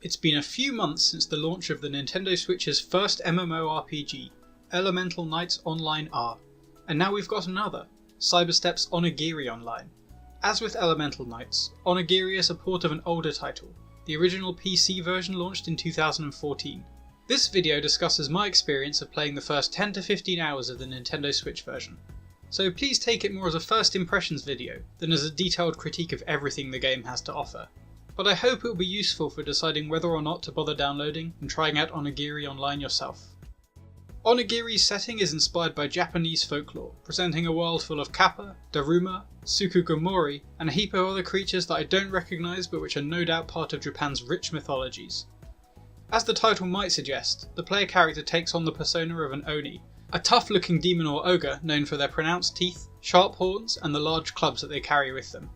It's been a few months since the launch of the Nintendo Switch's first MMORPG, Elemental Knights Online R, and now we've got another, Cyberstep's Onigiri Online. As with Elemental Knights, Onigiri is a port of an older title. The original PC version launched in 2014. This video discusses my experience of playing the first 10 to 15 hours of the Nintendo Switch version. So please take it more as a first impressions video than as a detailed critique of everything the game has to offer. But I hope it will be useful for deciding whether or not to bother downloading and trying out Onigiri Online yourself. Onigiri's setting is inspired by Japanese folklore, presenting a world full of kappa, daruma, tsukugomori, and a heap of other creatures that I don't recognise but which are no doubt part of Japan's rich mythologies. As the title might suggest, the player character takes on the persona of an Oni, a tough-looking demon or ogre known for their pronounced teeth, sharp horns, and the large clubs that they carry with them.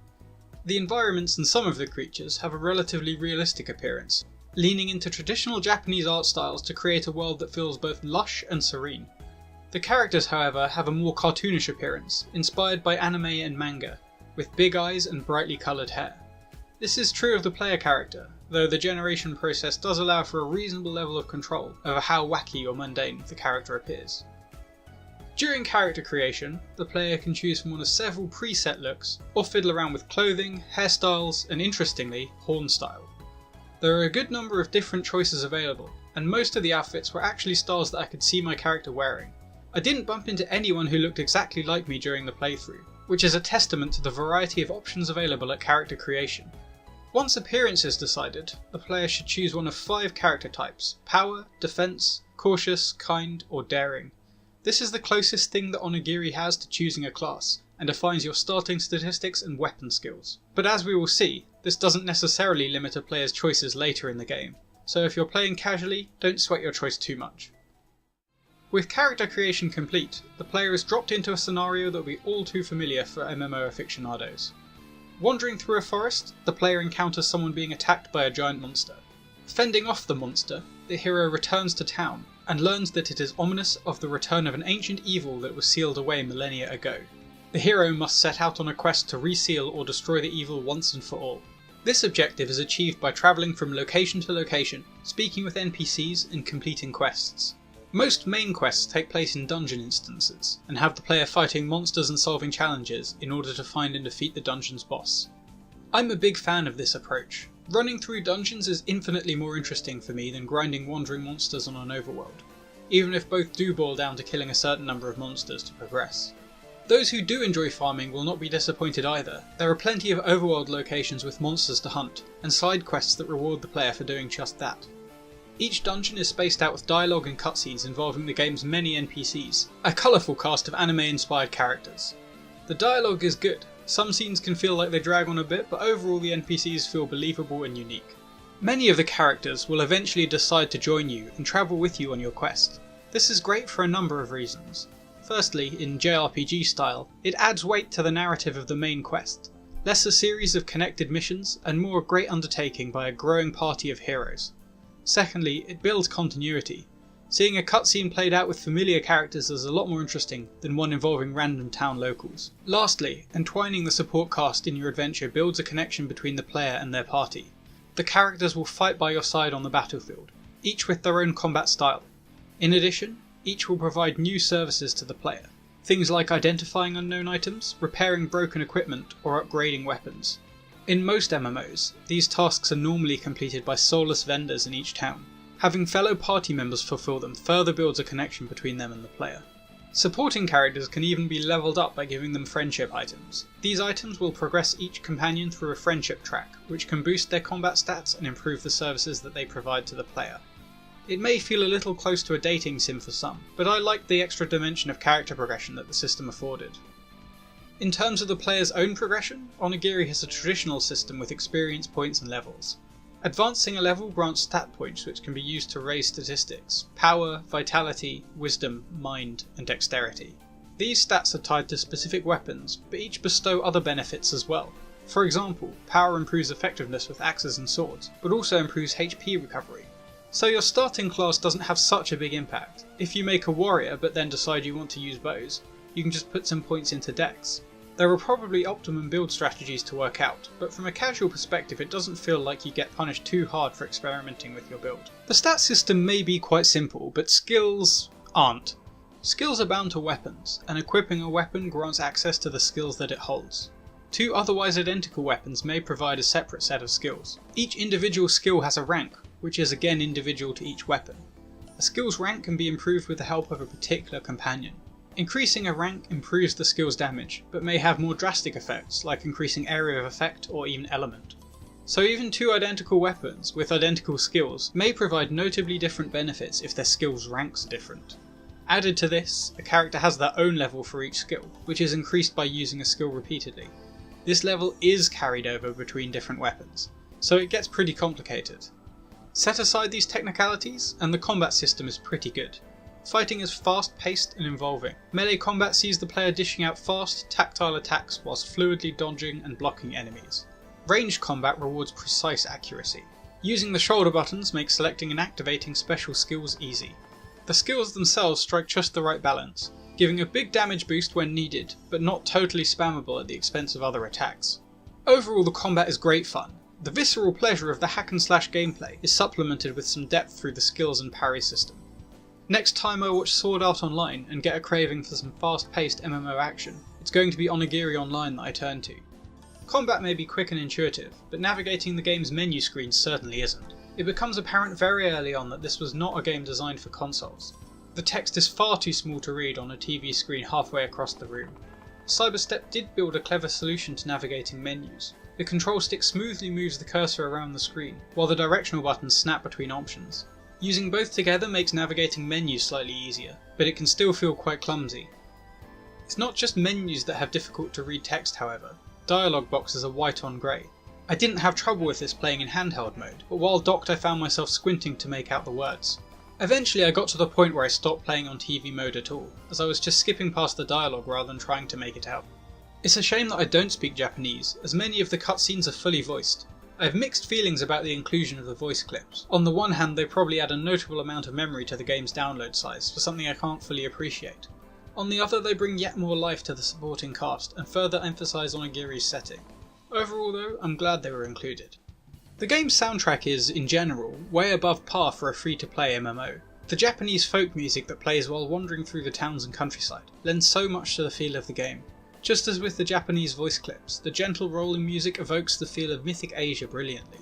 The environments and some of the creatures have a relatively realistic appearance, leaning into traditional Japanese art styles to create a world that feels both lush and serene. The characters, however, have a more cartoonish appearance, inspired by anime and manga, with big eyes and brightly coloured hair. This is true of the player character, though the generation process does allow for a reasonable level of control over how wacky or mundane the character appears. During character creation, the player can choose from one of several preset looks, or fiddle around with clothing, hairstyles, and interestingly, horn style. There are a good number of different choices available, and most of the outfits were actually styles that I could see my character wearing. I didn't bump into anyone who looked exactly like me during the playthrough, which is a testament to the variety of options available at character creation. Once appearance is decided, the player should choose one of 5 character types: power, defense, cautious, kind, or daring. This is the closest thing that Onigiri has to choosing a class, and defines your starting statistics and weapon skills. But as we will see, this doesn't necessarily limit a player's choices later in the game, so if you're playing casually, don't sweat your choice too much. With character creation complete, the player is dropped into a scenario that will be all too familiar for MMO aficionados. Wandering through a forest, the player encounters someone being attacked by a giant monster. Fending off the monster, the hero returns to town, and learns that it is ominous of the return of an ancient evil that was sealed away millennia ago. The hero must set out on a quest to reseal or destroy the evil once and for all. This objective is achieved by travelling from location to location, speaking with NPCs and completing quests. Most main quests take place in dungeon instances, and have the player fighting monsters and solving challenges in order to find and defeat the dungeon's boss. I'm a big fan of this approach. Running through dungeons is infinitely more interesting for me than grinding wandering monsters on an overworld, even if both do boil down to killing a certain number of monsters to progress. Those who do enjoy farming will not be disappointed either. There are plenty of overworld locations with monsters to hunt, and side quests that reward the player for doing just that. Each dungeon is spaced out with dialogue and cutscenes involving the game's many NPCs, a colourful cast of anime-inspired characters. The dialogue is good. Some scenes can feel like they drag on a bit, but overall the NPCs feel believable and unique. Many of the characters will eventually decide to join you and travel with you on your quest. This is great for a number of reasons. Firstly, in JRPG style, it adds weight to the narrative of the main quest, less a series of connected missions and more a great undertaking by a growing party of heroes. Secondly, it builds continuity. Seeing a cutscene played out with familiar characters is a lot more interesting than one involving random town locals. Lastly, entwining the support cast in your adventure builds a connection between the player and their party. The characters will fight by your side on the battlefield, each with their own combat style. In addition, each will provide new services to the player. Things like identifying unknown items, repairing broken equipment, or upgrading weapons. In most MMOs, these tasks are normally completed by soulless vendors in each town. Having fellow party members fulfill them further builds a connection between them and the player. Supporting characters can even be leveled up by giving them friendship items. These items will progress each companion through a friendship track, which can boost their combat stats and improve the services that they provide to the player. It may feel a little close to a dating sim for some, but I liked the extra dimension of character progression that the system afforded. In terms of the player's own progression, Onigiri has a traditional system with experience points and levels. Advancing a level grants stat points which can be used to raise statistics: power, vitality, wisdom, mind, and dexterity. These stats are tied to specific weapons, but each bestow other benefits as well. For example, power improves effectiveness with axes and swords, but also improves HP recovery. So your starting class doesn't have such a big impact. If you make a warrior but then decide you want to use bows, you can just put some points into dex. There are probably optimum build strategies to work out, but from a casual perspective it doesn't feel like you get punished too hard for experimenting with your build. The stat system may be quite simple, but skills aren't. Skills are bound to weapons, and equipping a weapon grants access to the skills that it holds. Two otherwise identical weapons may provide a separate set of skills. Each individual skill has a rank, which is again individual to each weapon. A skill's rank can be improved with the help of a particular companion. Increasing a rank improves the skill's damage, but may have more drastic effects like increasing area of effect or even element. So even two identical weapons with identical skills may provide notably different benefits if their skills' ranks are different. Added to this, a character has their own level for each skill, which is increased by using a skill repeatedly. This level is carried over between different weapons, so it gets pretty complicated. Set aside these technicalities, and the combat system is pretty good. Fighting is fast-paced and involving. Melee combat sees the player dishing out fast, tactile attacks whilst fluidly dodging and blocking enemies. Ranged combat rewards precise accuracy. Using the shoulder buttons makes selecting and activating special skills easy. The skills themselves strike just the right balance, giving a big damage boost when needed, but not totally spammable at the expense of other attacks. Overall, the combat is great fun. The visceral pleasure of the hack and slash gameplay is supplemented with some depth through the skills and parry system. Next time I watch Sword Art Online and get a craving for some fast-paced MMO action, it's going to be Onigiri Online that I turn to. Combat may be quick and intuitive, but navigating the game's menu screen certainly isn't. It becomes apparent very early on that this was not a game designed for consoles. The text is far too small to read on a TV screen halfway across the room. Cyberstep did build a clever solution to navigating menus. The control stick smoothly moves the cursor around the screen, while the directional buttons snap between options. Using both together makes navigating menus slightly easier, but it can still feel quite clumsy. It's not just menus that have difficult to read text however. Dialogue boxes are white on grey. I didn't have trouble with this playing in handheld mode, but while docked I found myself squinting to make out the words. Eventually I got to the point where I stopped playing on TV mode at all, as I was just skipping past the dialogue rather than trying to make it out. It's a shame that I don't speak Japanese, as many of the cutscenes are fully voiced. I have mixed feelings about the inclusion of the voice clips. On the one hand, they probably add a notable amount of memory to the game's download size for something I can't fully appreciate. On the other, they bring yet more life to the supporting cast and further emphasise Onigiri's setting. Overall though, I'm glad they were included. The game's soundtrack is, in general, way above par for a free-to-play MMO. The Japanese folk music that plays while wandering through the towns and countryside lends so much to the feel of the game. Just as with the Japanese voice clips, the gentle rolling music evokes the feel of mythic Asia brilliantly.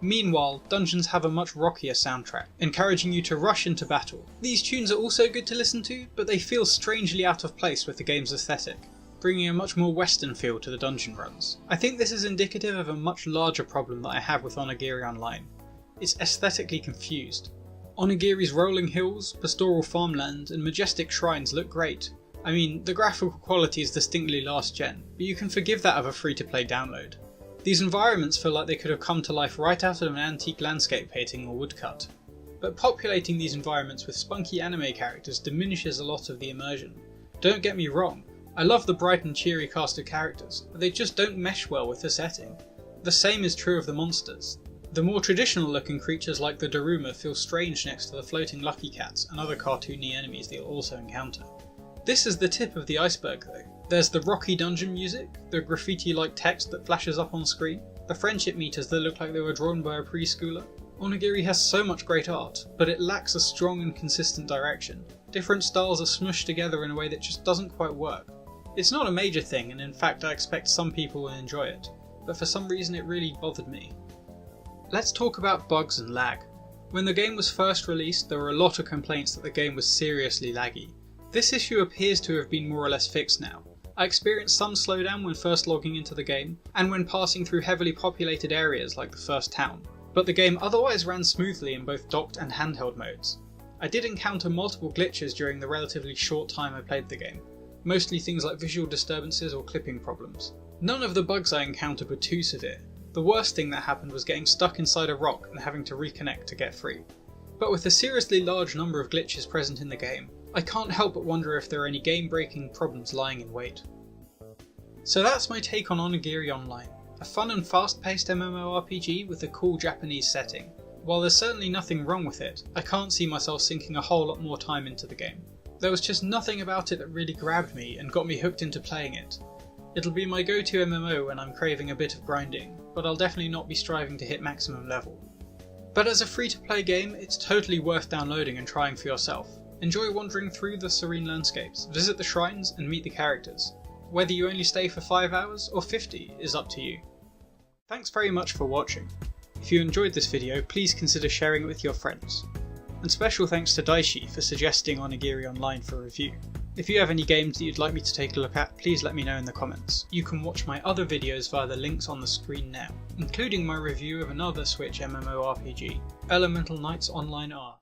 Meanwhile, dungeons have a much rockier soundtrack, encouraging you to rush into battle. These tunes are also good to listen to, but they feel strangely out of place with the game's aesthetic, bringing a much more western feel to the dungeon runs. I think this is indicative of a much larger problem that I have with Onigiri Online. It's aesthetically confused. Onigiri's rolling hills, pastoral farmland, and majestic shrines look great. I mean, the graphical quality is distinctly last gen, but you can forgive that of a free-to-play download. These environments feel like they could have come to life right out of an antique landscape painting or woodcut. But populating these environments with spunky anime characters diminishes a lot of the immersion. Don't get me wrong, I love the bright and cheery cast of characters, but they just don't mesh well with the setting. The same is true of the monsters. The more traditional looking creatures like the Daruma feel strange next to the floating Lucky Cats and other cartoony enemies that you'll also encounter. This is the tip of the iceberg though. There's the rocky dungeon music, the graffiti-like text that flashes up on screen, the friendship meters that look like they were drawn by a preschooler. Onigiri has so much great art, but it lacks a strong and consistent direction. Different styles are smushed together in a way that just doesn't quite work. It's not a major thing, and in fact I expect some people will enjoy it, but for some reason it really bothered me. Let's talk about bugs and lag. When the game was first released, there were a lot of complaints that the game was seriously laggy. This issue appears to have been more or less fixed now. I experienced some slowdown when first logging into the game, and when passing through heavily populated areas like the first town, but the game otherwise ran smoothly in both docked and handheld modes. I did encounter multiple glitches during the relatively short time I played the game, mostly things like visual disturbances or clipping problems. None of the bugs I encountered were too severe. The worst thing that happened was getting stuck inside a rock and having to reconnect to get free. But with a seriously large number of glitches present in the game, I can't help but wonder if there are any game-breaking problems lying in wait. So that's my take on Onigiri Online, a fun and fast-paced MMORPG with a cool Japanese setting. While there's certainly nothing wrong with it, I can't see myself sinking a whole lot more time into the game. There was just nothing about it that really grabbed me and got me hooked into playing it. It'll be my go-to MMO when I'm craving a bit of grinding, but I'll definitely not be striving to hit maximum level. But as a free-to-play game, it's totally worth downloading and trying for yourself. Enjoy wandering through the serene landscapes, visit the shrines and meet the characters. Whether you only stay for 5 hours or 50 is up to you. Thanks very much for watching. If you enjoyed this video, please consider sharing it with your friends. And special thanks to Daishi for suggesting Onigiri Online for review. If you have any games that you'd like me to take a look at, please let me know in the comments. You can watch my other videos via the links on the screen now, including my review of another Switch MMORPG, Elemental Knights Online R.